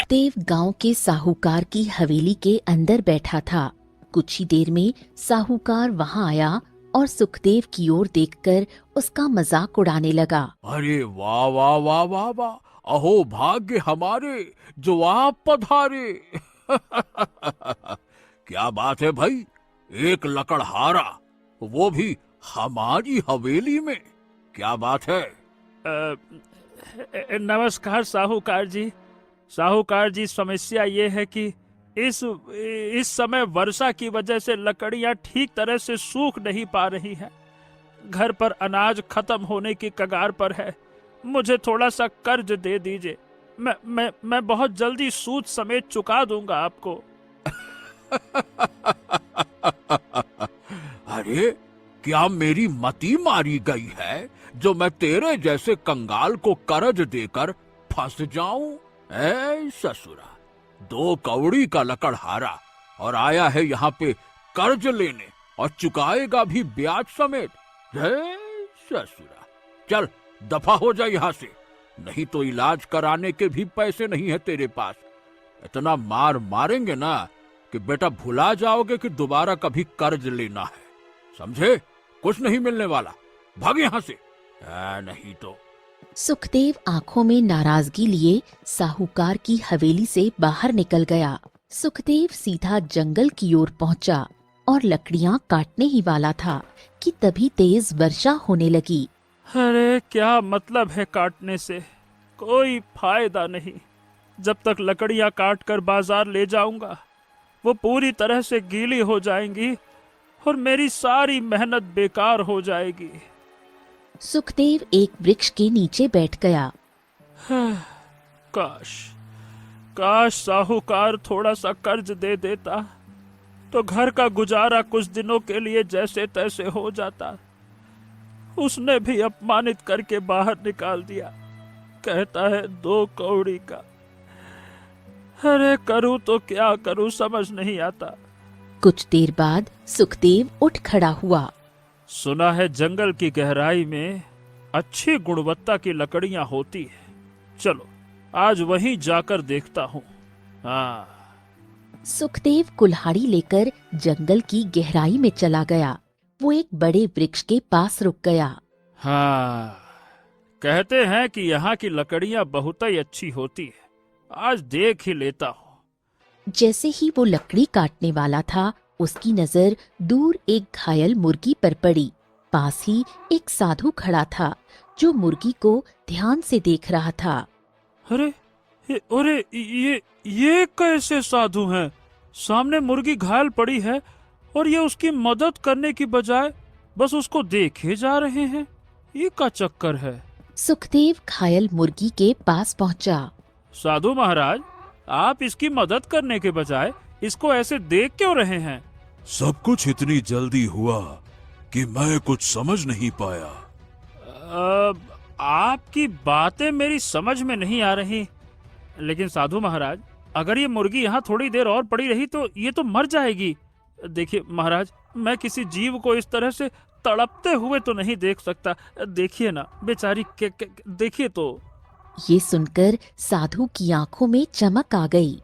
सुखदेव गांव के साहूकार की हवेली के अंदर बैठा था। कुछ ही देर में साहूकार वहां आया और सुखदेव की ओर देखकर उसका मजाक उड़ाने लगा। अरे वाह वाह वाह वाह वाह, अहो भाग्य हमारे जो आप पधारे। क्या बात है भाई, एक लकड़हारा, वो भी हमारी हवेली में, क्या बात है? नमस्कार साहूकार जी। साहूकार जी, समस्या ये है कि इस समय वर्षा की वजह से लकड़ियां ठीक तरह से सूख नहीं पा रही हैं। घर पर अनाज खत्म होने की कगार पर है। मुझे थोड़ा सा कर्ज दे दीजिए। मैं बहुत जल्दी सूद समेत चुका दूंगा आपको। अरे क्या मेरी मती मारी गई है जो मैं तेरे जैसे कंगाल को कर्ज देकर फंस जाऊं? ऐ ससुरा, 2 कौड़ी का लकड़हारा और आया है यहाँ पे कर्ज लेने, और चुकाएगा भी ब्याज समेत। ऐ ससुरा, चल दफा हो जा यहाँ से, नहीं तो इलाज कराने के भी पैसे नहीं है तेरे पास। इतना मार मारेंगे ना कि बेटा भुला जाओगे कि दोबारा कभी कर्ज लेना है, समझे? कुछ नहीं मिलने वाला, भाग यहाँ से, नहीं तो। सुखदेव आंखों में नाराजगी लिए साहूकार की हवेली से बाहर निकल गया। सुखदेव सीधा जंगल की ओर पहुंचा और लकड़ियां काटने ही वाला था कि तभी तेज वर्षा होने लगी। अरे क्या मतलब है काटने से, कोई फायदा नहीं। जब तक लकड़ियां काट कर बाजार ले जाऊंगा वो पूरी तरह से गीली हो जाएंगी और मेरी सारी मेहनत बेकार हो जाएगी। सुखदेव एक वृक्ष के नीचे बैठ गया। काश काश साहूकार थोड़ा सा कर्ज दे देता तो घर का गुजारा कुछ दिनों के लिए जैसे तैसे हो जाता। उसने भी अपमानित करके बाहर निकाल दिया, कहता है 2 कौड़ी का। अरे करूं तो क्या करूं, समझ नहीं आता। कुछ देर बाद सुखदेव उठ खड़ा हुआ। सुना है जंगल की गहराई में अच्छी गुणवत्ता की लकड़ियां होती है, चलो आज वहीं जाकर देखता हूँ। हाँ। सुखदेव कुल्हाड़ी लेकर जंगल की गहराई में चला गया। वो एक बड़े वृक्ष के पास रुक गया। हाँ, कहते हैं कि यहाँ की लकड़ियां बहुत ही अच्छी होती है, आज देख ही लेता हूँ। जैसे ही वो लकड़ी काटने वाला था, उसकी नजर दूर एक घायल मुर्गी पर पड़ी। पास ही एक साधु खड़ा था जो मुर्गी को ध्यान से देख रहा था। अरे अरे ये कैसे साधु हैं? सामने मुर्गी घायल पड़ी है और ये उसकी मदद करने की बजाय बस उसको देखे जा रहे हैं। ये क्या चक्कर है? सुखदेव घायल मुर्गी के पास पहुंचा। साधु महाराज, आप इसकी मदद करने के बजाय इसको ऐसे देख क्यों रहे हैं? सब कुछ इतनी जल्दी हुआ कि मैं कुछ समझ नहीं पाया। आपकी बातें मेरी समझ में नहीं आ रही। लेकिन साधु महाराज, अगर ये मुर्गी यहाँ थोड़ी देर और पड़ी रही तो ये तो मर जाएगी। देखिए महाराज, मैं किसी जीव को इस तरह से तड़पते हुए तो नहीं देख सकता। देखिए ना बेचारी, देखिए तो। ये सुनकर साधु की आंखों में चमक आ गई।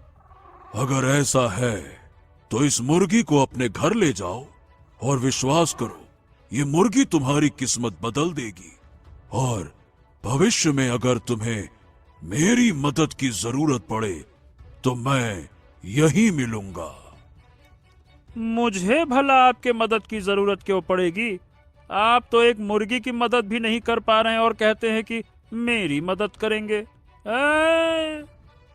अगर ऐसा है तो इस मुर्गी को अपने घर ले जाओ और विश्वास करो, ये मुर्गी तुम्हारी किस्मत बदल देगी, और भविष्य में अगर तुम्हें मेरी मदद की जरूरत पड़े तो मैं यहीं मिलूंगा। मुझे भला आपके मदद की जरूरत क्यों पड़ेगी? आप तो एक मुर्गी की मदद भी नहीं कर पा रहे हैं और कहते हैं कि मेरी मदद करेंगे।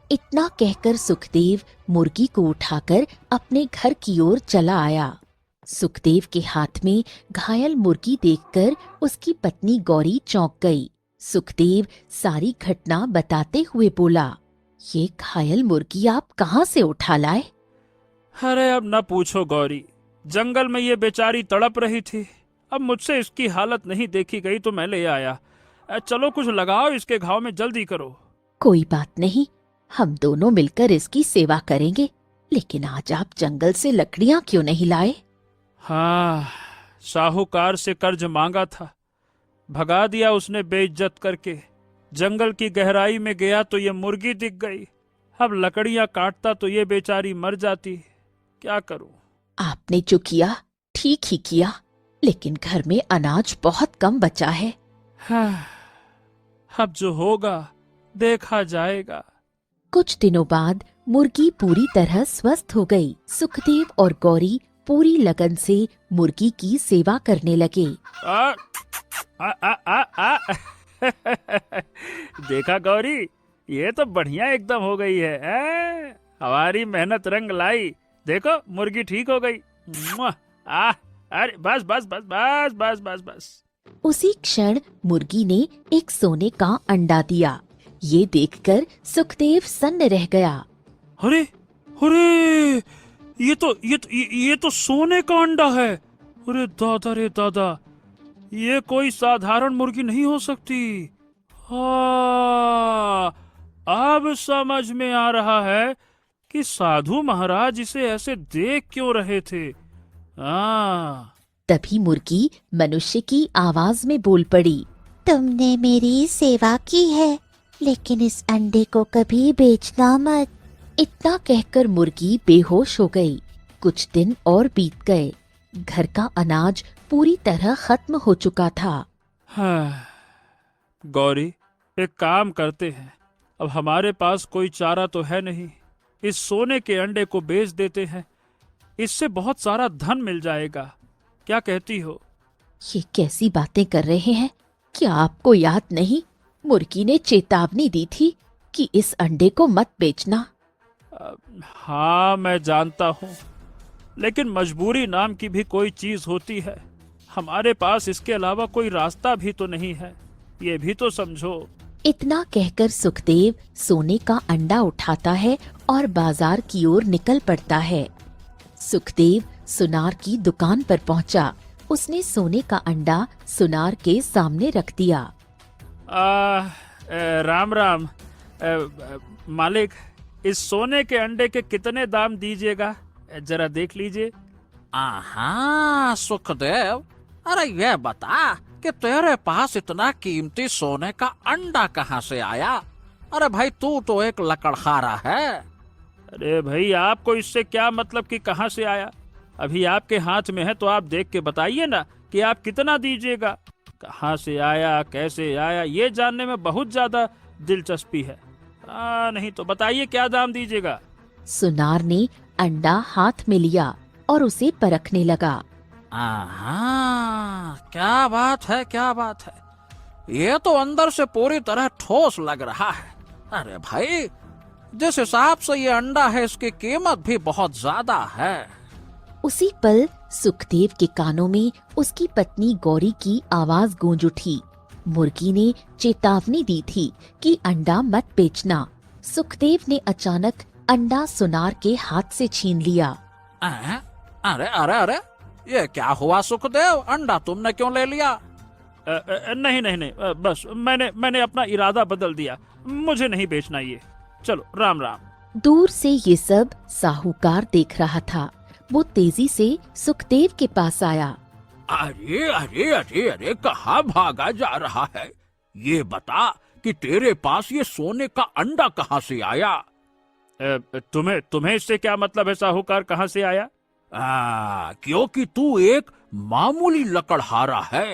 इतना कहकर सुखदेव मुर्गी को उठाकर अपने घर की ओर चला आया। सुखदेव के हाथ में घायल मुर्गी देखकर उसकी पत्नी गौरी चौंक गई। सुखदेव सारी घटना बताते हुए बोला, ये घायल मुर्गी आप कहाँ से उठा लाए? अरे अब न पूछो गौरी, जंगल में ये बेचारी तड़प रही थी। अब मुझसे इसकी हालत नहीं देखी गई तो मैं ले आया। चलो कुछ लगाओ इसके घाव में, जल्दी करो। कोई बात नहीं, हम दोनों मिलकर इसकी सेवा करेंगे। लेकिन आज आप जंगल से लकड़ियां क्यों नहीं लाए? हाँ, साहूकार से कर्ज मांगा था, भगा दिया उसने बेइज्जत करके। जंगल की गहराई में गया तो ये मुर्गी दिख गई। अब लकड़ियां काटता तो ये बेचारी मर जाती। क्या करूं? आपने जो किया ठीक ही किया, लेकिन घर में अनाज बहुत कम बचा है। हाँ, अब जो होगा देखा जाएगा। कुछ दिनों बाद मुर्गी पूरी तरह स्वस्थ हो गई। सुखदेव और गौरी पूरी लगन से मुर्गी की सेवा करने लगे। आ, आ, आ, आ, आ। देखा गौरी, ये तो बढ़िया एकदम हो गई है। हमारी मेहनत रंग लाई। देखो मुर्गी ठीक हो गई। मुआ, अरे बस बस बस बस बस बस बस। उसी क्षण मुर्गी ने एक सोने का अंडा दिया। ये देखकर सुखदेव सन्न रह गया। अरे अरे, ये तो सोने का अंडा है। अरे दादा रे दादा, ये कोई साधारण मुर्गी नहीं हो सकती। हाँ, अब समझ में आ रहा है कि साधु महाराज इसे ऐसे देख क्यों रहे थे। हाँ, तभी मुर्गी मनुष्य की आवाज में बोल पड़ी। तुमने मेरी सेवा की है, लेकिन इस अंडे को कभी बेचना मत। इतना कहकर मुर्गी बेहोश हो गई। कुछ दिन और बीत गए। घर का अनाज पूरी तरह खत्म हो चुका था। हाँ, गौरी, एक काम करते हैं। अब हमारे पास कोई चारा तो है नहीं, इस सोने के अंडे को बेच देते हैं। इससे बहुत सारा धन मिल जाएगा। क्या कहती हो? ये कैसी बातें कर रहे हैं? क्या आपको याद नहीं, मुर्गी ने चेतावनी दी थी कि इस अंडे को मत बेचना। हाँ, मैं जानता हूँ, लेकिन मजबूरी नाम की भी कोई चीज होती है। हमारे पास इसके अलावा कोई रास्ता भी तो नहीं है, ये भी तो समझो। इतना कहकर सुखदेव सोने का अंडा उठाता है और बाजार की ओर निकल पड़ता है। सुखदेव सुनार की दुकान पर पहुंचा। उसने सोने का अंडा सुनार के सामने रख दिया। राम राम। मालिक, इस सोने के अंडे के कितने दाम दीजिएगा? जरा देख लीजिए। आहा सुखदेव, अरे ये बता कि तेरे पास इतना कीमती सोने का अंडा कहाँ से आया? अरे भाई, तू तो एक लकड़हारा है। अरे भाई, आपको इससे क्या मतलब कि कहाँ से आया? अभी आपके हाथ में है तो आप देख के बताइए ना कि आप कितना दीजिएगा। कहाँ से आया, कैसे आया, ये जानने में बहुत ज्यादा दिलचस्पी है। नहीं तो बताइए क्या दाम दीजिएगा। सुनार ने अंडा हाथ में लिया और उसे परखने लगा। आहा, क्या बात है, क्या बात है। ये तो अंदर से पूरी तरह ठोस लग रहा है। अरे भाई, जिस हिसाब से ये अंडा है, इसकी कीमत भी बहुत ज्यादा है। उसी पल सुखदेव के कानों में उसकी पत्नी गौरी की आवाज गूंज उठी। मुर्गी ने चेतावनी दी थी कि अंडा मत बेचना। सुखदेव ने अचानक अंडा सुनार के हाथ से छीन लिया। अरे अरे अरे, ये क्या हुआ सुखदेव? अंडा तुमने क्यों ले लिया? नहीं नहीं नहीं, बस मैंने अपना इरादा बदल दिया। मुझे नहीं बेचना ये। चलो, राम राम। दूर से ये सब साहूकार देख रहा था। वो तेजी से सुखदेव के पास आया। अरे अरे अरे अरे, कहाँ भागा जा रहा है? ये बता कि तेरे पास ये सोने का अंडा कहाँ से आया? तुम्हें इससे क्या मतलब है साहूकार, कहाँ से आया? क्योंकि तू एक मामूली लकड़हारा है।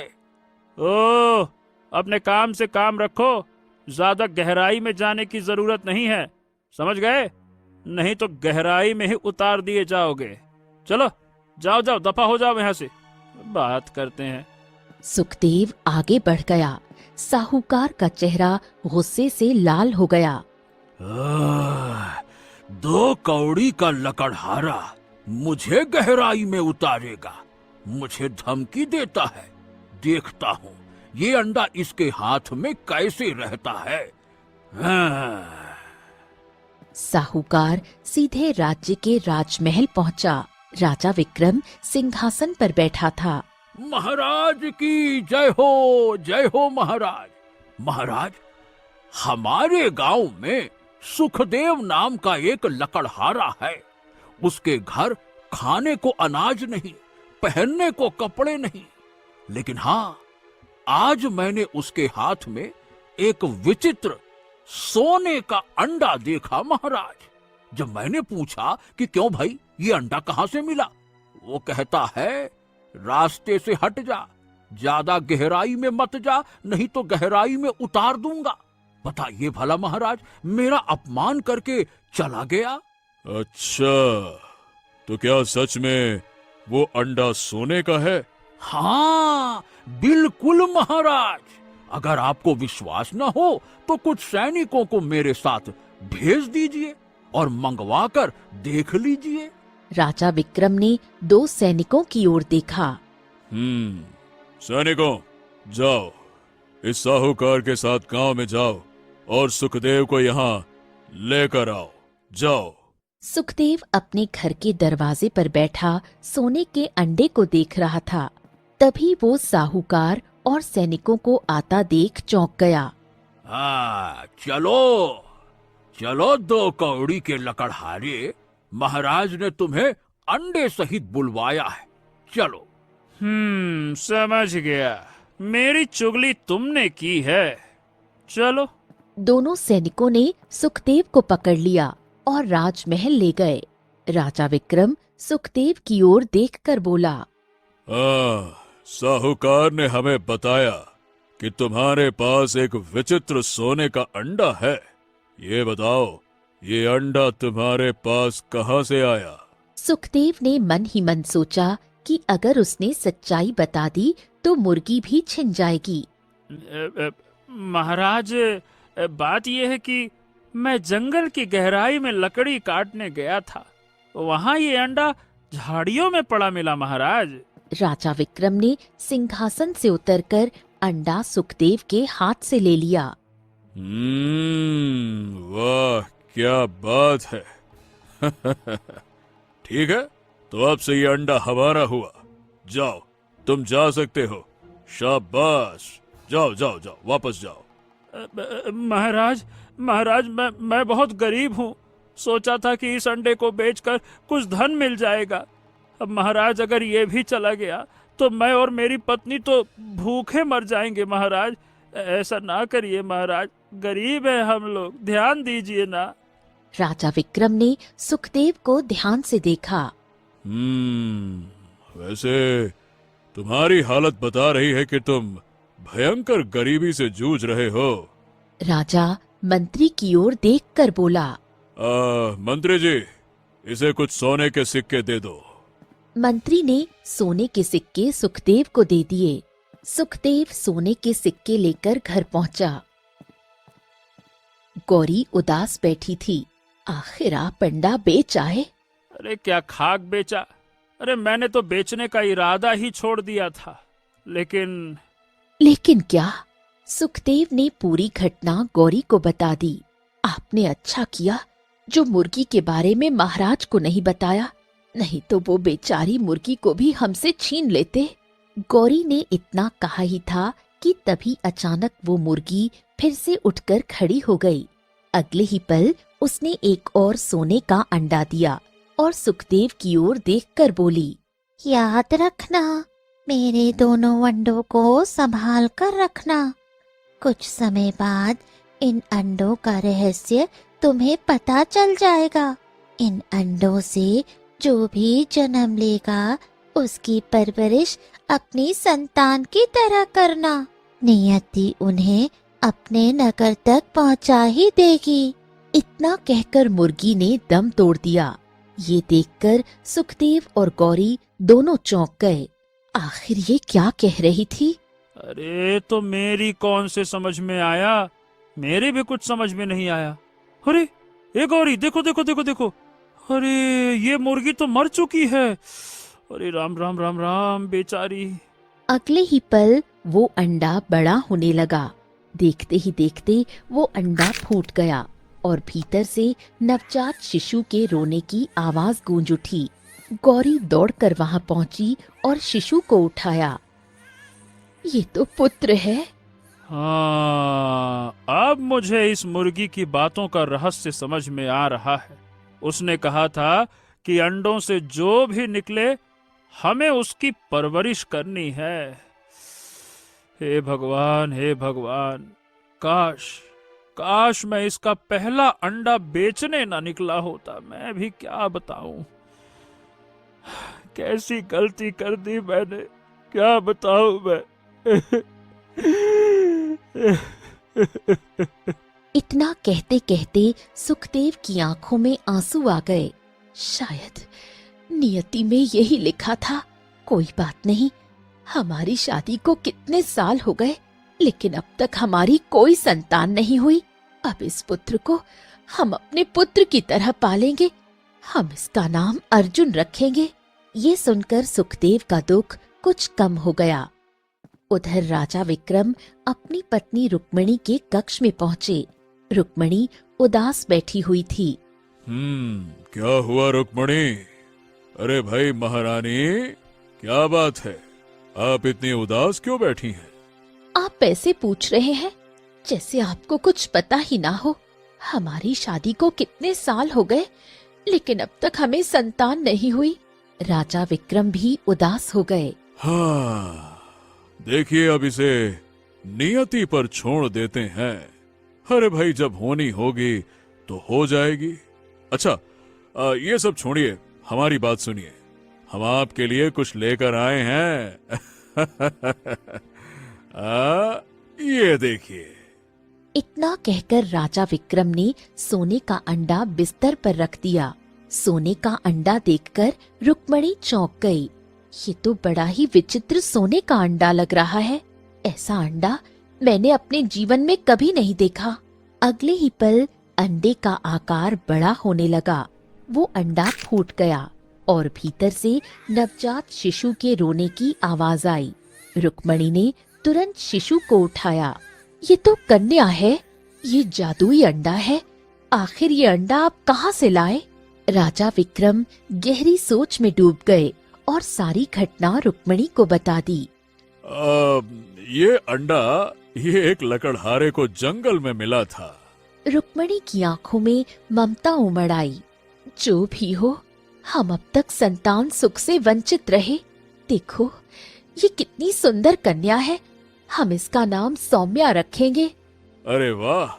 ओह, अपने काम से काम रखो। ज्यादा गहराई में जाने की जरूरत नहीं है, समझ गए? नहीं तो गहराई में ही उतार दिए जाओगे। चलो, जाओ जाओ, दफा हो जाओ यहाँ से, बात करते हैं। सुखदेव आगे बढ़ गया। साहूकार का चेहरा गुस्से से लाल हो गया। 2 कौड़ी का लकड़हारा मुझे गहराई में उतारेगा, मुझे धमकी देता है। देखता हूँ ये अंडा इसके हाथ में कैसे रहता है। साहूकार सीधे राज्य के राजमहल पहुंचा। राजा विक्रम सिंहासन पर बैठा था। महाराज की जय हो महाराज। महाराज, हमारे गांव में सुखदेव नाम का एक लकड़हारा है। उसके घर खाने को अनाज नहीं, पहनने को कपड़े नहीं, लेकिन हाँ, आज मैंने उसके हाथ में एक विचित्र सोने का अंडा देखा महाराज। जब मैंने पूछा कि क्यों भाई, ये अंडा कहां से मिला, वो कहता है, रास्ते से हट जा, ज्यादा गहराई में मत जा, नहीं तो गहराई में उतार दूंगा। बताइए भला महाराज, मेरा अपमान करके चला गया। अच्छा, तो क्या सच में वो अंडा सोने का है? हाँ बिल्कुल महाराज। अगर आपको विश्वास न हो तो कुछ सैनिकों को मेरे साथ भेज दीजिए और मंगवा कर देख लीजिए। राजा विक्रम ने 2 सैनिकों की ओर देखा। सैनिकों, जाओ, इस साहूकार के साथ गांव में जाओ और सुखदेव को यहाँ लेकर आओ। जाओ। सुखदेव अपने घर के दरवाजे पर बैठा सोने के अंडे को देख रहा था। तभी वो साहूकार और सैनिकों को आता देख चौंक गया। हाँ चलो चलो 2 कौड़ी के लकड़हारे, महाराज ने तुम्हें अंडे सहित बुलवाया है, चलो। समझ गया, मेरी चुगली तुमने की है, चलो। दोनों सैनिकों ने सुखदेव को पकड़ लिया और राजमहल ले गए। राजा विक्रम सुखदेव की ओर देखकर बोला, साहूकार ने हमें बताया कि तुम्हारे पास एक विचित्र सोने का अंडा है। ये बताओ, ये अंडा तुम्हारे पास कहाँ से आया? सुखदेव ने मन ही मन सोचा कि अगर उसने सच्चाई बता दी तो मुर्गी भी छिन जाएगी। महाराज, बात यह है कि मैं जंगल की गहराई में लकड़ी काटने गया था, वहाँ ये अंडा झाड़ियों में पड़ा मिला महाराज। राजा विक्रम ने सिंहासन से उतरकर अंडा सुखदेव के हाथ से ले लिया। वाह क्या बात है। ठीक है, तो अब से ये अंडा हमारा हुआ। जाओ, तुम जा सकते हो। शाबाश, जाओ जाओ जाओ, वापस जाओ। महाराज, मैं बहुत गरीब हूँ, सोचा था कि इस अंडे को बेचकर कुछ धन मिल जाएगा। अब महाराज अगर ये भी चला गया तो मैं और मेरी पत्नी तो भूखे मर जाएंगे। महाराज ऐसा ना करिए महाराज, गरीब है हम लोग, ध्यान दीजिए ना। राजा विक्रम ने सुखदेव को ध्यान से देखा। वैसे तुम्हारी हालत बता रही है कि तुम भयंकर गरीबी से जूझ रहे हो। राजा मंत्री की ओर देखकर बोला, मंत्री जी, इसे कुछ सोने के सिक्के दे दो। मंत्री ने सोने के सिक्के सुखदेव को दे दिए। सुखदेव सोने के सिक्के लेकर घर पहुंचा। गौरी उदास बैठी थी। आखिर आप अंडा बेच आए। अरे क्या खाक बेचा? अरे मैंने तो बेचने का इरादा ही छोड़ दिया था, लेकिन क्या? सुखदेव ने पूरी घटना गौरी को बता दी। आपने अच्छा किया जो मुर्गी के बारे में महाराज को नहीं बताया, नहीं तो वो बेचारी मुर्गी को भी हमसे छीन लेते। गौरी ने इतना कहा ही था कि तभी अचानक वो मुर्गी फिर से उठकर खड़ी हो गई। अगले ही पल उसने एक और सोने का अंडा दिया और सुखदेव की ओर देखकर बोली, याद रखना, मेरे दोनों अंडों को संभाल कर रखना। कुछ समय बाद इन अंडों का रहस्य तुम्हें पता चल जाएगा। इन अंडों से जो भी जन्म लेगा उसकी परवरिश अपनी संतान की तरह करना। नियति उन्हें अपने नगर तक पहुंचा ही देगी। इतना कहकर मुर्गी ने दम तोड़ दिया। ये देखकर सुखदेव और गौरी दोनों चौंक गए। आखिर ये क्या कह रही थी? अरे तो मेरी कौन से समझ में आया, मेरे भी कुछ समझ में नहीं आया। अरे ये गौरी, देखो देखो देखो देखो, अरे ये मुर्गी तो मर चुकी है। अरे राम राम राम राम, बेचारी। अगले ही पल वो अंडा बड़ा होने लगा। देखते ही देखते वो अंडा फूट गया और भीतर से नवजात शिशु के रोने की आवाज गूंज उठी। गौरी दौड़कर वहां पहुंची और शिशु को उठाया। ये तो पुत्र है। हाँ, अब मुझे इस मुर्गी की बातों का रहस्य समझ में आ रहा है। उसने कहा था कि अंडों से जो भी निकले हमें उसकी परवरिश करनी है। हे भगवान, हे भगवान, काश काश मैं इसका पहला अंडा बेचने ना निकला होता। मैं भी क्या बताऊं, कैसी गलती कर दी मैंने, क्या बताऊं मैं। इतना कहते कहते सुखदेव की आंखों में आंसू आ गए। शायद नियति में यही लिखा था। कोई बात नहीं, हमारी शादी को कितने साल हो गए, लेकिन अब तक हमारी कोई संतान नहीं हुई। अब इस पुत्र को हम अपने पुत्र की तरह पालेंगे। हम इसका नाम अर्जुन रखेंगे। ये सुनकर सुखदेव का दुख कुछ कम हो गया। उधर राजा विक्रम अपनी पत्नी रुक्मिणी के कक्ष में पहुंचे। रुक्मिणी उदास बैठी हुई थी। क्या हुआ रुक्मिणी? अरे भाई महारानी, क्या बात है? आप इतनी उदास क्यों बैठी हैं? आप ऐसे पूछ रहे हैं जैसे आपको कुछ पता ही ना हो। हमारी शादी को कितने साल हो गए, लेकिन अब तक हमें संतान नहीं हुई। राजा विक्रम भी उदास हो गए। हाँ, देखिए अब इसे नियति पर छोड़ देते हैं। अरे भाई, जब होनी होगी तो हो जाएगी। अच्छा, ये सब छोड़िए, हमारी बात सुनिए। हम आपके लिए कुछ लेकर आए हैं। ये देखिए। इतना कहकर राजा विक्रम ने सोने का अंडा बिस्तर पर रख दिया। सोने का अंडा देखकर रुक्मिणी चौंक गई। ये तो बड़ा ही विचित्र सोने का अंडा लग रहा है। ऐसा अंडा मैंने अपने जीवन में कभी नहीं देखा। अगले ही पल अंडे का आकार बड़ा होने लगा। वो अंडा फूट गया और भीतर से नवजात शिशु के रोने की आवाज आई। रुक्मिणी ने तुरंत शिशु को उठाया। ये तो कन्या है, ये जादुई अंडा है। आखिर ये अंडा आप कहाँ से लाए? राजा विक्रम गहरी सोच में डूब गए और सारी घटना रुक्मिणी को बता दी। ये अंडा ये एक लकड़हारे को जंगल में मिला था। रुक्मिणी की आंखों में ममता उमड़ आई। जो भी हो, हम अब तक संतान सुख से वंचित रहे। देखो, ये कितनी सुंदर कन्या है। हम इसका नाम सौम्या रखेंगे। अरे वाह!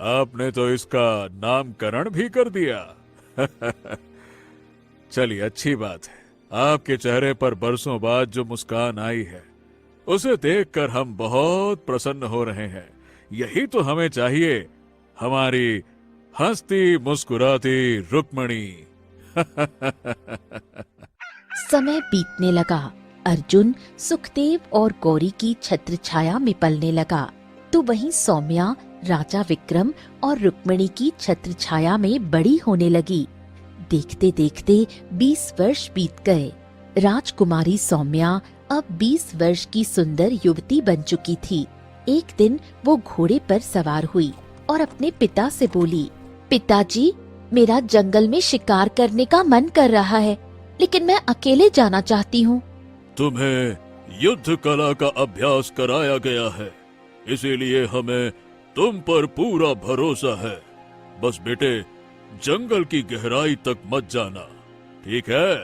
आपने तो इसका नामकरण भी कर दिया। चलिए, अच्छी बात है। आपके चेहरे पर बरसों बाद जो मुस्कान आई है, उसे देखकर हम बहुत प्रसन्न हो रहे हैं। यही तो हमें चाहिए, हमारी हंसती मुस्कुराती रुक्मिणी। समय बीतने लगा। अर्जुन सुखदेव और गौरी की छत्र छाया में पलने लगा, तो वहीं सौम्या राजा विक्रम और रुक्मिणी की छत्र छाया में बड़ी होने लगी। देखते देखते 20 वर्ष बीत गए। राजकुमारी सौम्या अब 20 वर्ष की सुंदर युवती बन चुकी थी। एक दिन वो घोड़े पर सवार हुई और अपने पिता से बोली, पिताजी, मेरा जंगल में शिकार करने का मन कर रहा है, लेकिन मैं अकेले जाना चाहती हूँ। तुम्हें युद्ध कला का अभ्यास कराया गया है, इसीलिए हमें तुम पर पूरा भरोसा है। बस बेटे, जंगल की गहराई तक मत जाना, ठीक है?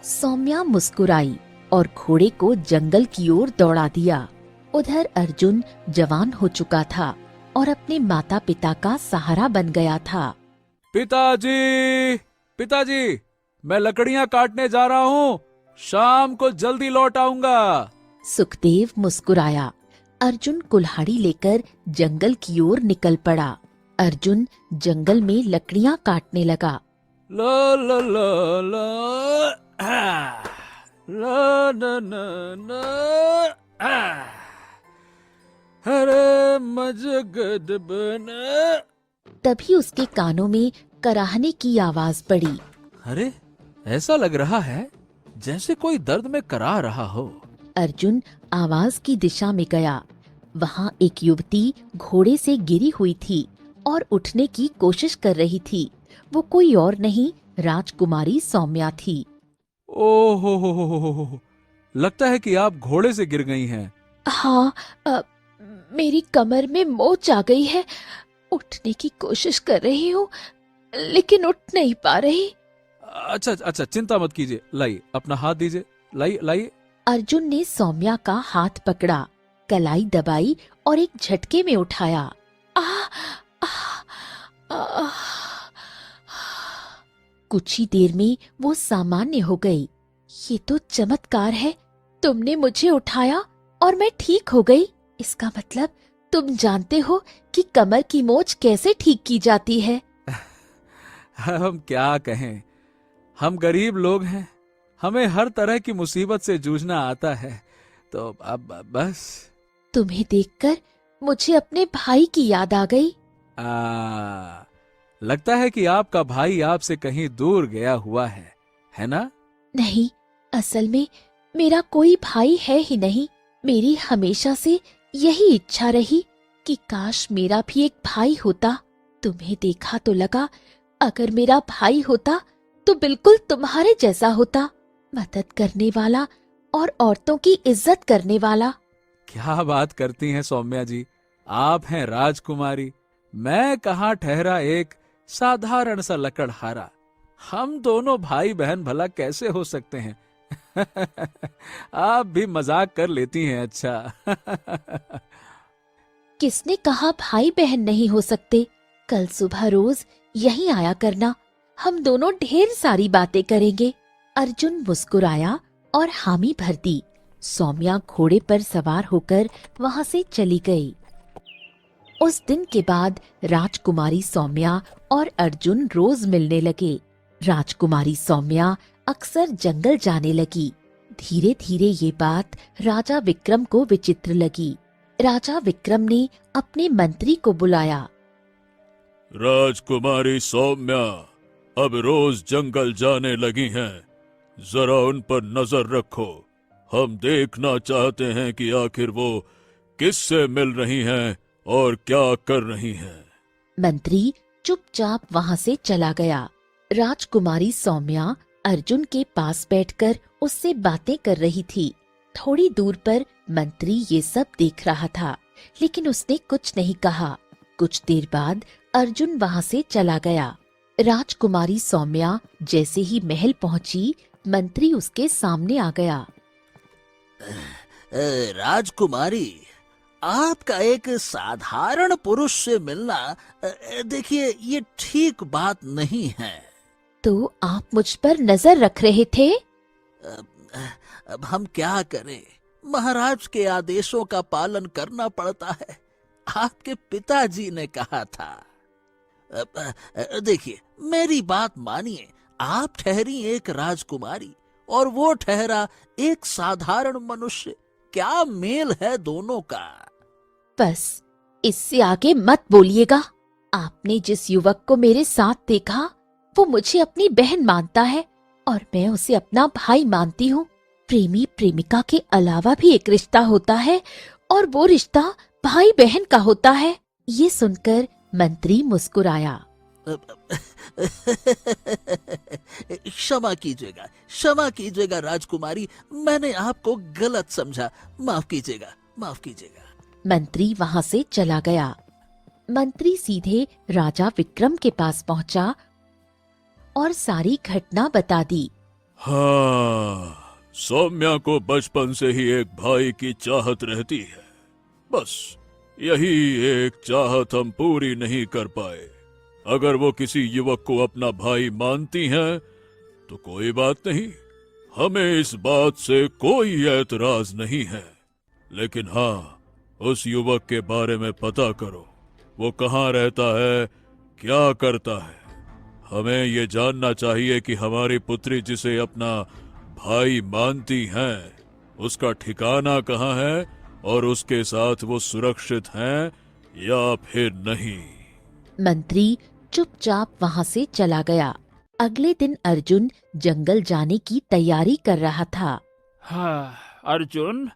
सौम्या मुस्कुराई और घोड़े को जंगल की ओर दौड़ा दिया। उधर अर्जुन जवान हो चुका था और अपने माता पिता का सहारा बन गया था। पिताजी, पिताजी, मैं लकड़ियां काटने जा रहा हूँ। शाम को जल्दी लौट आऊंगा। सुखदेव मुस्कुराया। अर्जुन कुल्हाड़ी लेकर जंगल की ओर निकल पड़ा। अर्जुन जंगल में लकड़ियां काटने लगा। ला ला ला ला आ, ला ना ना ना आ, अरे मजगद बना। तभी उसके कानों में कराहने की आवाज पड़ी। अरे, ऐसा लग रहा है जैसे कोई दर्द में करा रहा हो। अर्जुन आवाज की दिशा में गया। वहाँ एक युवती घोड़े से गिरी हुई थी और उठने की कोशिश कर रही थी। वो कोई और नहीं, राजकुमारी सौम्या थी। ओहो हो, लगता है कि आप घोड़े से गिर गई हैं। हाँ, मेरी कमर में मोच आ गई है। उठने की कोशिश कर रही हूँ, लेकिन उठ नहीं पा रही। अच्छा अच्छा, चिंता मत कीजिए। लाइए, अपना हाथ दीजिए। लाइए लाइए। अर्जुन ने सौम्या का हाथ पकड़ा। कलाई दबाई और एक झटके में उठाया। आ, आ, आ, कुछ ही देर में वो सामान्य हो गई। ये तो चमत्कार है, तुमने मुझे उठाया और मैं ठीक हो गई। इसका मतलब तुम जानते हो कि कमर की मोच कैसे ठीक की जाती है। हम क्या कहें, हम गरीब लोग हैं, हमें हर तरह की मुसीबत से जूझना आता है, तो अब बस। तुम्हें देखकर मुझे अपने भाई की याद आ गई। लगता है कि आपका भाई आपसे कहीं दूर गया हुआ है ना? नहीं, असल में मेरा कोई भाई है ही नहीं। मेरी हमेशा से यही इच्छा रही कि काश मेरा भी एक भाई होता। तुम्हें देखा तो लगा अगर मेरा भाई होता तो बिल्कुल तुम्हारे जैसा होता, मदद करने वाला और औरतों की इज्जत करने वाला। क्या बात करती हैं सौम्या जी, आप हैं राजकुमारी, मैं कहाँ ठहरा एक साधारण सा लकड़हारा। हम दोनों भाई बहन भला कैसे हो सकते हैं? आप भी मजाक कर लेती हैं। अच्छा। किसने कहा भाई बहन नहीं हो सकते? कल सुबह रोज यहीं आया करना, हम दोनों ढेर सारी बातें करेंगे। अर्जुन मुस्कुराया और हामी भर दी। सौम्या घोड़े पर सवार होकर वहां से चली गई। उस दिन के बाद राजकुमारी सौम्या और अर्जुन रोज मिलने लगे। राजकुमारी सौम्या अक्सर जंगल जाने लगी। धीरे धीरे ये बात राजा विक्रम को विचित्र लगी। राजा विक्रम ने अपने मंत्री को बुलाया। राजकुमारी सौम्या अब रोज जंगल जाने लगी हैं, जरा उन पर नजर रखो। हम देखना चाहते हैं कि आखिर वो किससे मिल रही हैं और क्या कर रही हैं। मंत्री चुपचाप वहां से चला गया। राजकुमारी सौम्या अर्जुन के पास बैठकर उससे बातें कर रही थी। थोड़ी दूर पर मंत्री ये सब देख रहा था, लेकिन उसने कुछ नहीं कहा। कुछ देर बाद अर्जुन वहां से चला गया। राजकुमारी सौम्या जैसे ही महल पहुंची, मंत्री उसके सामने आ गया। राजकुमारी, आपका एक साधारण पुरुष से मिलना, देखिए, ये ठीक बात नहीं है। तो आप मुझ पर नजर रख रहे थे? अब हम क्या करें, महाराज के आदेशों का पालन करना पड़ता है। आपके पिताजी ने कहा था। देखिए, मेरी बात मानिए, आप ठहरी एक राजकुमारी और वो ठहरा एक साधारण मनुष्य। क्या मेल है दोनों का? बस इससे आगे मत बोलिएगा। आपने जिस युवक को मेरे साथ देखा वो मुझे अपनी बहन मानता है और मैं उसे अपना भाई मानती हूँ। प्रेमी प्रेमिका के अलावा भी एक रिश्ता होता है और वो रिश्ता भाई बहन का होता है। ये सुनकर मंत्री मुस्कुराया। क्षमा कीजिएगा राजकुमारी, मैंने आपको गलत समझा। माफ कीजिएगा। मंत्री वहां से चला गया। मंत्री सीधे राजा विक्रम के पास पहुंचा और सारी घटना बता दी। हाँ, सौम्या को बचपन से ही एक भाई की चाहत रहती है। बस यही एक चाहत हम पूरी नहीं कर पाए। अगर वो किसी युवक को अपना भाई मानती हैं तो कोई बात नहीं, हमें इस बात से कोई एतराज नहीं है। लेकिन हाँ, उस युवक के बारे में पता करो, वो कहाँ रहता है, क्या करता है। हमें ये जानना चाहिए कि हमारी पुत्री जिसे अपना भाई मानती हैं, उसका ठिकाना कहाँ है और उसके साथ वो सुरक्षित हैं या फिर नहीं। मंत्री चुपचाप वहां से चला गया। अगले दिन अर्जुन जंगल जाने की तैयारी कर रहा था। हाँ अर्जुन,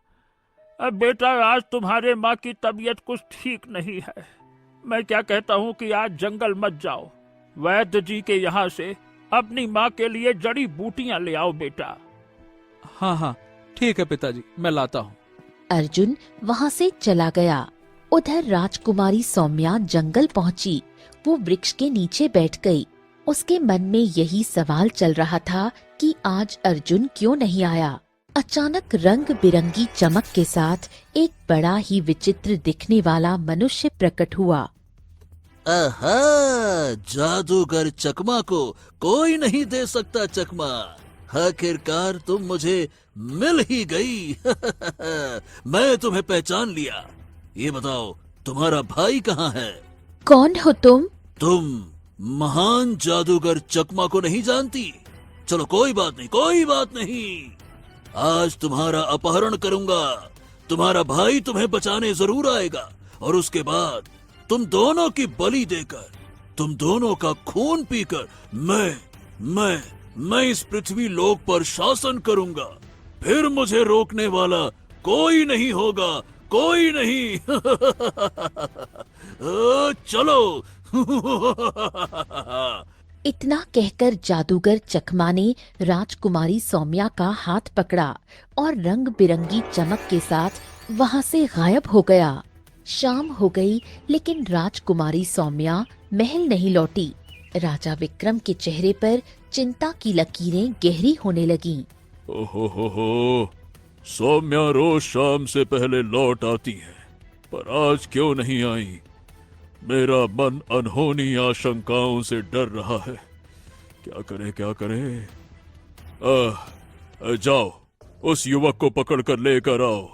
अब बेटा आज तुम्हारे माँ की तबीयत कुछ ठीक नहीं है। मैं क्या कहता हूँ कि आज जंगल मत जाओ। वैद्य जी के यहाँ से अपनी माँ के लिए जड़ी बूटियां ले आओ बेटा। हाँ, ठीक है पिताजी, मैं लाता हूँ। अर्जुन वहां से चला गया। उधर राजकुमारी सौम्या जंगल पहुंची। वो वृक्ष के नीचे बैठ गई। उसके मन में यही सवाल चल रहा था कि आज अर्जुन क्यों नहीं आया। अचानक रंग बिरंगी चमक के साथ एक बड़ा ही विचित्र दिखने वाला मनुष्य प्रकट हुआ। आहा, जादूगर चकमा को कोई नहीं दे सकता चकमा। आखिरकार तुम मुझे मिल ही गई। मैं तुम्हें पहचान लिया। ये बताओ, तुम्हारा भाई कहाँ है? कौन हो तुम? तुम महान जादूगर चकमा को नहीं जानती? चलो कोई बात नहीं, कोई बात नहीं। आज तुम्हारा अपहरण करूंगा। तुम्हारा भाई तुम्हें बचाने जरूर आएगा और उसके बाद तुम दोनों की बलि देकर, तुम दोनों का खून पीकर मैं इस पृथ्वी लोक पर शासन करूंगा। फिर मुझे रोकने वाला कोई नहीं होगा, कोई नहीं। चलो। इतना कहकर जादूगर चकमा ने राजकुमारी सौम्या का हाथ पकड़ा और रंग बिरंगी चमक के साथ वहां से गायब हो गया। शाम हो गई लेकिन राजकुमारी सौम्या महल नहीं लौटी। राजा विक्रम के चेहरे पर चिंता की लकीरें गहरी होने लगीं। ओहो, सौम्या रोज शाम से पहले लौट आती है, पर आज क्यों नहीं आई? मेरा मन अनहोनी आशंकाओं से डर रहा है। क्या करे? जाओ, उस युवक को पकड़कर लेकर आओ।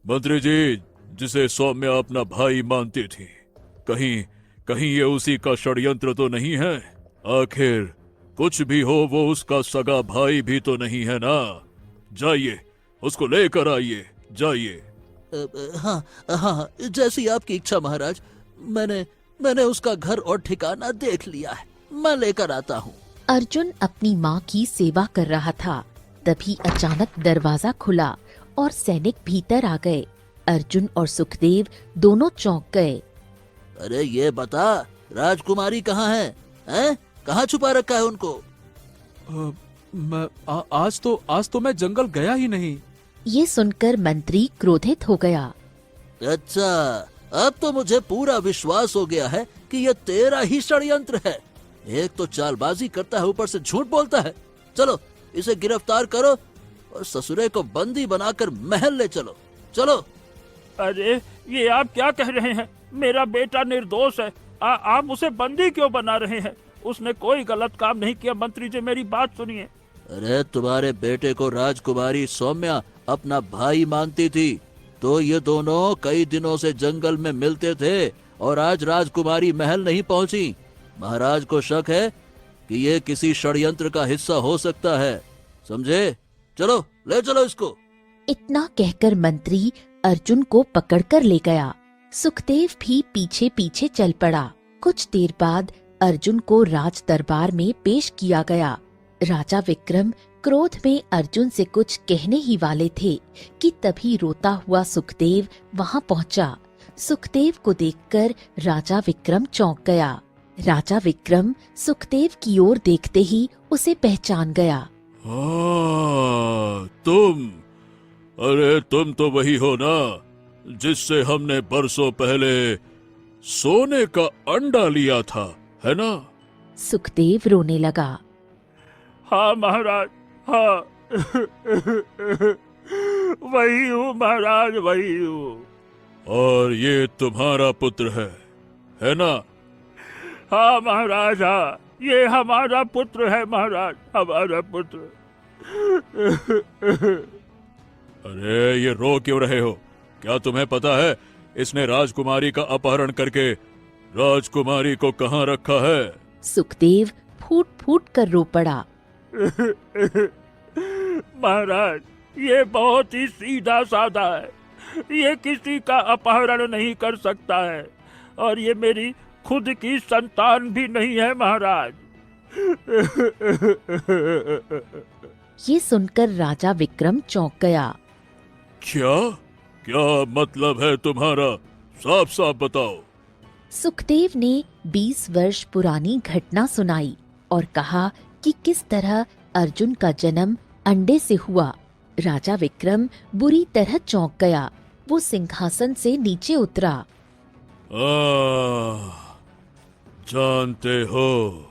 मंत्री जी, जिसे सौम्या अपना भाई मानती थी, कहीं ये उसी का षड्यंत्र तो नहीं है? आखिर कुछ भी हो, वो उसका सगा भाई भी तो नहीं है ना? जाइए, उसको लेकर आइए, जाइए। हाँ, जैसी आपकी इच्छा महाराज। मैंने उसका घर और ठिकाना देख लिया है। मैं लेकर आता हूँ। अर्जुन अपनी माँ की सेवा कर रहा था। तभी अचानक दरवाजा खुला और सैनिक भीतर आ गए। अर्जुन और सुखदेव दोनों चौंक गए। अरे ये बता, राजकुमारी कहाँ है? हैं? कहाँ छुपा रखा है उनको? आज तो मैं जंगल गया ही नहीं। ये सुनकर मंत्री क्रोधित हो गया। अच्छा, अब तो मुझे पूरा विश्वास हो गया है कि ये तेरा ही षड्यंत्र है। एक तो चालबाजी करता है, ऊपर से झूठ बोलता है। चलो, इसे गिरफ्तार करो और ससुरे को बंदी बनाकर महल ले चलो। चलो। अरे ये आप क्या कह रहे हैं? मेरा बेटा निर्दोष है। आप उसे बंदी क्यों बना रहे हैं? उसने कोई गलत काम नहीं किया। मंत्री जी, मेरी बात सुनिए। अरे तुम्हारे बेटे को राजकुमारी सौम्या अपना भाई मानती थी, तो ये दोनों कई दिनों से जंगल में मिलते थे और आज राजकुमारी महल नहीं पहुंची। महाराज को शक है कि ये किसी षड्यंत्र का हिस्सा हो सकता है। समझे? चलो, ले चलो इसको। इतना कहकर मंत्री अर्जुन को पकड़कर ले गया। सुखदेव भी पीछे पीछे चल पड़ा। कुछ देर बाद अर्जुन को राज दरबार में पेश किया गया। राजा विक्रम क्रोध में अर्जुन से कुछ कहने ही वाले थे कि तभी रोता हुआ सुखदेव वहां पहुंचा। सुखदेव को देखकर राजा विक्रम चौंक गया। राजा विक्रम सुखदेव की ओर देखते ही उसे पहचान गया। तुम तो वही हो ना, जिससे हमने बरसों पहले सोने का अंडा लिया था, है ना? सुखदेव रोने लगा। हाँ महाराज, हाँ। वही हूँ महाराज, वही हूँ। और ये तुम्हारा पुत्र है ना? हाँ महाराज, हाँ, ये हमारा पुत्र है महाराज, हमारा पुत्र। अरे ये रो क्यों रहे हो? क्या तुम्हें पता है इसने राजकुमारी का अपहरण करके राजकुमारी को कहाँ रखा है? सुखदेव फूट फूट कर रो पड़ा। महाराज, ये बहुत ही सीधा साधा है। ये किसी का अपहरण नहीं कर सकता है और ये मेरी खुद की संतान भी नहीं है महाराज। ये सुनकर राजा विक्रम चौंक गया। क्या मतलब है तुम्हारा? साफ साफ बताओ। सुखदेव ने 20 वर्ष पुरानी घटना सुनाई और कहा कि किस तरह अर्जुन का जन्म अंडे से हुआ। राजा विक्रम बुरी तरह चौंक गया। वो सिंहासन से नीचे उतरा। जानते हो,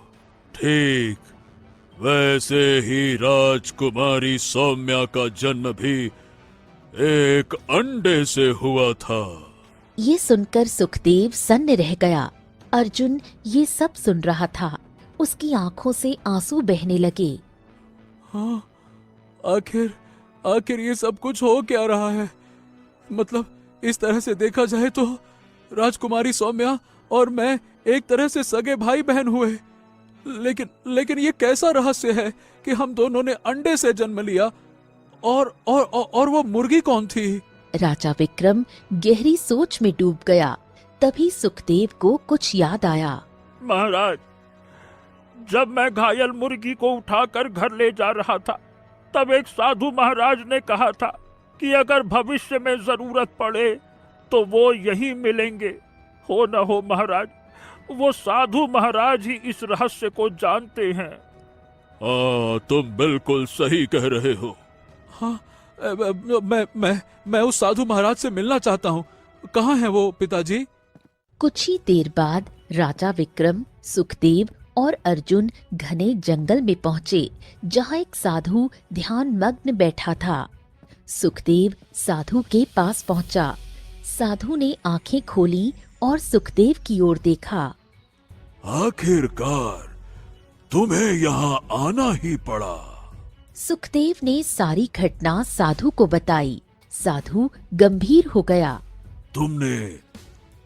ठीक वैसे ही राजकुमारी सौम्या का जन्म भी एक अंडे से हुआ था। ये सुनकर सुखदेव सन्न रह गया। अर्जुन ये सब सुन रहा था। उसकी आंखों से आंसू बहने लगे। हाँ, आखिर आखिर ये सब कुछ हो क्या रहा है? मतलब इस तरह से देखा जाए तो राजकुमारी सौम्या और मैं एक तरह से सगे भाई बहन हुए। लेकिन ये कैसा रहस्य है कि हम दोनों ने अंडे से जन्म लिया? और वो मुर्गी कौन थी? राजा विक्रम गहरी सोच में डूब गया। तभी सुखदेव को कुछ याद आया। महाराज, जब मैं घायल मुर्गी को उठाकर घर ले जा रहा था, तब एक साधु महाराज ने कहा था कि अगर भविष्य में जरूरत पड़े तो वो यही मिलेंगे। हो न हो महाराज, वो साधु महाराज ही इस रहस्य को जानते हैं। हाँ, तुम बिल्कुल सही कह रहे हो। हाँ, मैं उस साधु महाराज से मिलना चाहता हूँ। कहाँ है वो पिताजी? कुछ ही देर बाद राजा विक्रम, सुखदेव और अर्जुन घने जंगल में पहुंचे, जहां एक साधु ध्यान मग्न बैठा था। सुखदेव साधु के पास पहुंचा। साधु ने आंखें खोली और सुखदेव की ओर देखा। आखिरकार तुम्हें यहाँ आना ही पड़ा। सुखदेव ने सारी घटना साधु को बताई। साधु गंभीर हो गया। तुमने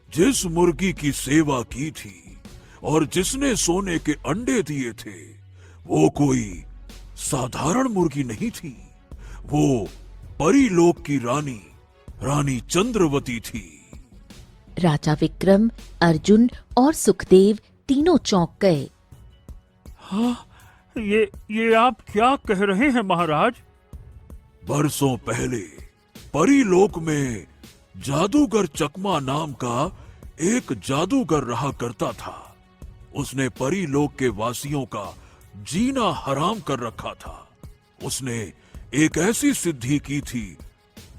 जिस मुर्गी की सेवा की थी और जिसने सोने के अंडे दिए थे, वो कोई साधारण मुर्गी नहीं थी। वो परीलोक की रानी चंद्रवती थी। राजा विक्रम, अर्जुन और सुखदेव तीनों चौंक गए। हाँ, ये आप क्या कह रहे हैं महाराज? बरसों पहले परीलोक में जादूगर चकमा नाम का एक जादूगर रहा करता था। उसने परीलोक के वासियों का जीना हराम कर रखा था। उसने एक ऐसी सिद्धि की थी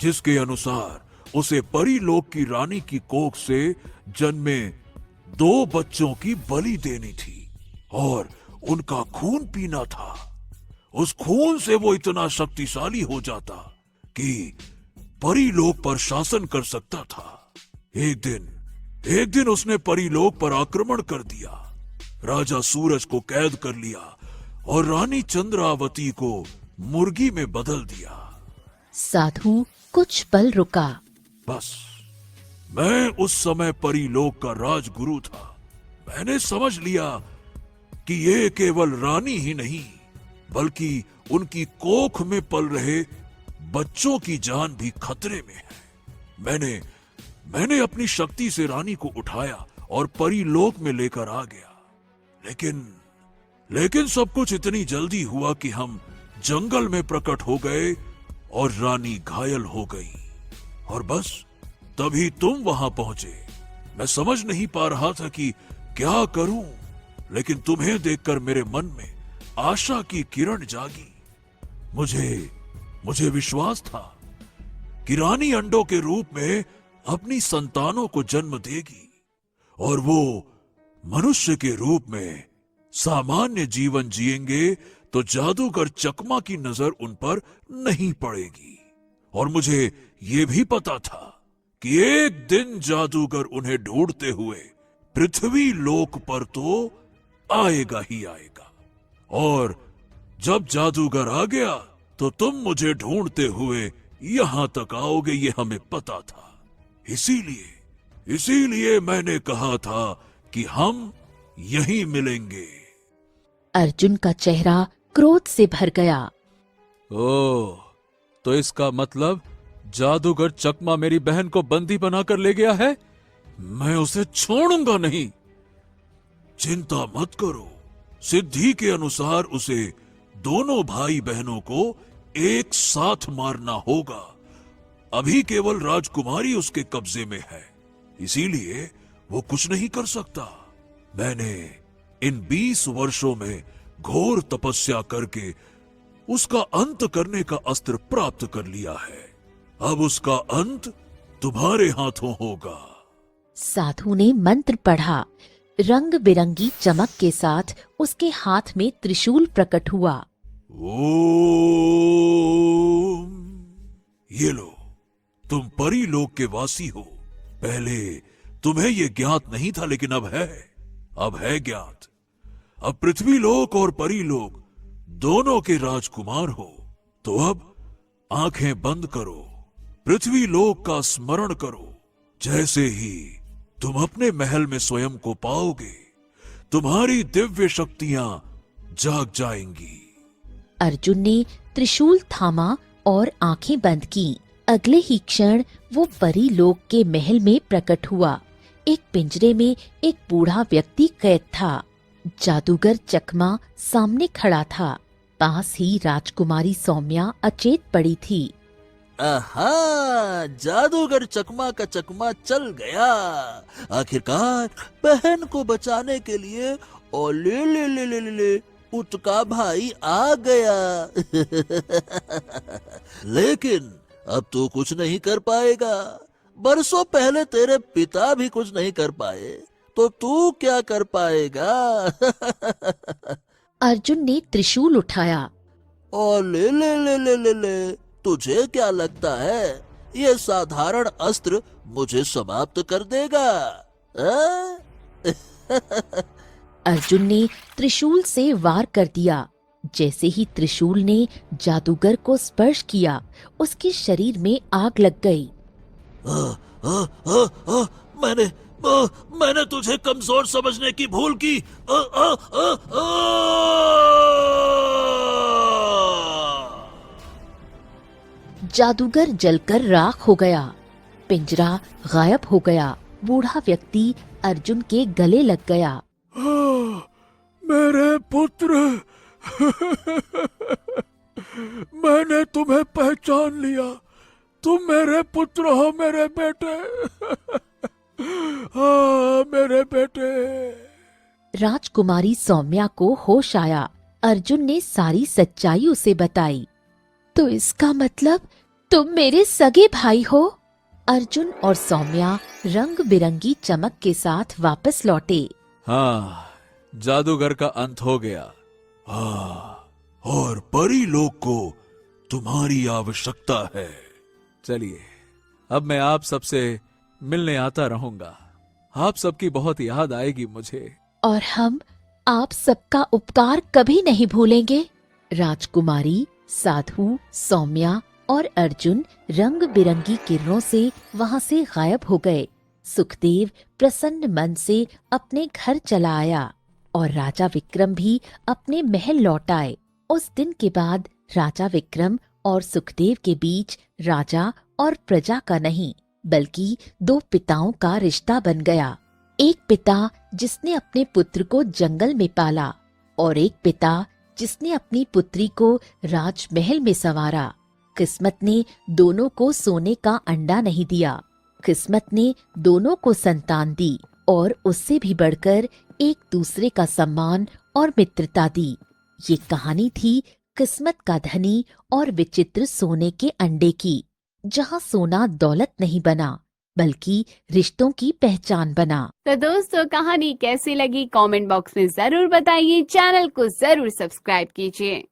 जिसके अनुसार उसे परीलोक की रानी की कोख से जन्मे 2 बच्चों की बलि देनी थी और उनका खून पीना था। उस खून से वो इतना शक्तिशाली हो जाता कि परीलोक पर शासन कर सकता था। एक दिन उसने परीलोक पर आक्रमण कर दिया, राजा सूरज को कैद कर लिया और रानी चंद्रावती को मुर्गी में बदल दिया। साधु कुछ पल रुका। बस, मैं उस समय परीलोक का राजगुरु था। मैंने समझ लिया कि ये केवल रानी ही नहीं, बल्कि उनकी कोख में पल रहे बच्चों की जान भी खतरे में है। मैंने अपनी शक्ति से रानी को उठाया और परीलोक में लेकर आ गया। लेकिन सब कुछ इतनी जल्दी हुआ कि हम जंगल में प्रकट हो गए और रानी घायल हो गई। और बस तभी तुम वहां पहुंचे। मैं समझ नहीं पा रहा था कि क्या करूं, लेकिन तुम्हें देखकर मेरे मन में आशा की किरण जागी। मुझे विश्वास था कि रानी अंडों के रूप में अपनी संतानों को जन्म देगी और वो मनुष्य के रूप में सामान्य जीवन जिएंगे तो जादूगर चकमा की नजर उन पर नहीं पड़ेगी। और मुझे ये भी पता था कि एक दिन जादूगर उन्हें ढूंढते हुए पृथ्वी लोक पर तो आएगा ही आएगा। और जब जादूगर आ गया तो तुम मुझे ढूंढते हुए यहां तक आओगे, ये हमें पता था। इसीलिए मैंने कहा था कि हम यहीं मिलेंगे। अर्जुन का चेहरा क्रोध से भर गया। ओह, तो इसका मतलब जादूगर चकमा मेरी बहन को बंदी बनाकर ले गया है? मैं उसे छोड़ूंगा नहीं। चिंता मत करो, सिद्धि के अनुसार उसे दोनों भाई बहनों को एक साथ मारना होगा। अभी केवल राजकुमारी उसके कब्जे में है, इसीलिए वो कुछ नहीं कर सकता। मैंने इन 20 वर्षों में घोर तपस्या करके उसका अंत करने का अस्त्र प्राप्त कर लिया है। अब उसका अंत तुम्हारे हाथों होगा। साधु ने मंत्र पढ़ा। रंग बिरंगी चमक के साथ उसके हाथ में त्रिशूल प्रकट हुआ। ओम। ये लो, तुम परी लोक के वासी हो। पहले तुम्हें ये ज्ञात नहीं था, लेकिन अब है ज्ञात। अब पृथ्वी लोक और परी लोक दोनों के राजकुमार हो। तो अब आंखें बंद करो, पृथ्वी लोक का स्मरण करो। जैसे ही तुम अपने महल में स्वयं को पाओगे, तुम्हारी दिव्य शक्तियां जाग जाएंगी। अर्जुन ने त्रिशूल थामा और आंखें बंद की। अगले ही क्षण वो परी लोक के महल में प्रकट हुआ। एक पिंजरे में एक बूढ़ा व्यक्ति कैद था। जादूगर चकमा सामने खड़ा था। पास ही राजकुमारी सौम्या अचेत पड़ी थी। आहा, जादूगर चकमा का चकमा चल गया। आखिरकार बहन को बचाने के लिए और ले उतका भाई आ गया। लेकिन अब तू कुछ नहीं कर पाएगा। बरसों पहले तेरे पिता भी कुछ नहीं कर पाए, तो तू क्या कर पाएगा? अर्जुन ने त्रिशूल उठाया। और ले, तुझे क्या लगता है ये साधारण अस्त्र मुझे समाप्त कर देगा? अर्जुन ने त्रिशूल से वार कर दिया। जैसे ही त्रिशूल ने जादूगर को स्पर्श किया, उसके शरीर में आग लग गई। मैंने तुझे कमजोर समझने की भूल की। जादूगर जलकर राख हो गया। पिंजरा गायब हो गया। बूढ़ा व्यक्ति अर्जुन के गले लग गया। मेरे पुत्र, मैंने तुम्हें पहचान लिया। तुम मेरे पुत्र हो, मेरे बेटे। हाँ, मेरे बेटे। राजकुमारी सौम्या को होश आया। अर्जुन ने सारी सच्चाई उसे बताई। तो इसका मतलब तुम मेरे सगे भाई हो? अर्जुन और सौम्या रंग बिरंगी चमक के साथ वापस लौटे। हाँ, जादूगर का अंत हो गया। हाँ, और परी लोक को तुम्हारी आवश्यकता है। चलिए, अब मैं आप सबसे मिलने आता रहूंगा। आप सबकी बहुत याद आएगी मुझे। और हम आप सबका उपकार कभी नहीं भूलेंगे। राजकुमारी, साधु, सौम्या और अर्जुन रंग बिरंगी किरणों से वहां से गायब हो गए। सुखदेव प्रसन्न मन से अपने घर चला आया और राजा विक्रम भी अपने महल लौट आए। उस दिन के बाद राजा विक्रम और सुखदेव के बीच राजा और प्रजा का नहीं, बल्कि दो पिताओं का रिश्ता बन गया। एक पिता जिसने अपने पुत्र को जंगल में पाला और एक पिता जिसने अपनी पुत्री को राजमहल में संवारा। किस्मत ने दोनों को सोने का अंडा नहीं दिया। किस्मत ने दोनों को संतान दी और उससे भी बढ़कर एक दूसरे का सम्मान और मित्रता दी। ये कहानी थी किस्मत का धनी और विचित्र सोने के अंडे की, जहाँ सोना दौलत नहीं बना बल्कि रिश्तों की पहचान बना। तो दोस्तों, कहानी कैसी लगी कमेंट बॉक्स में जरूर बताइए। चैनल को जरूर सब्सक्राइब कीजिए।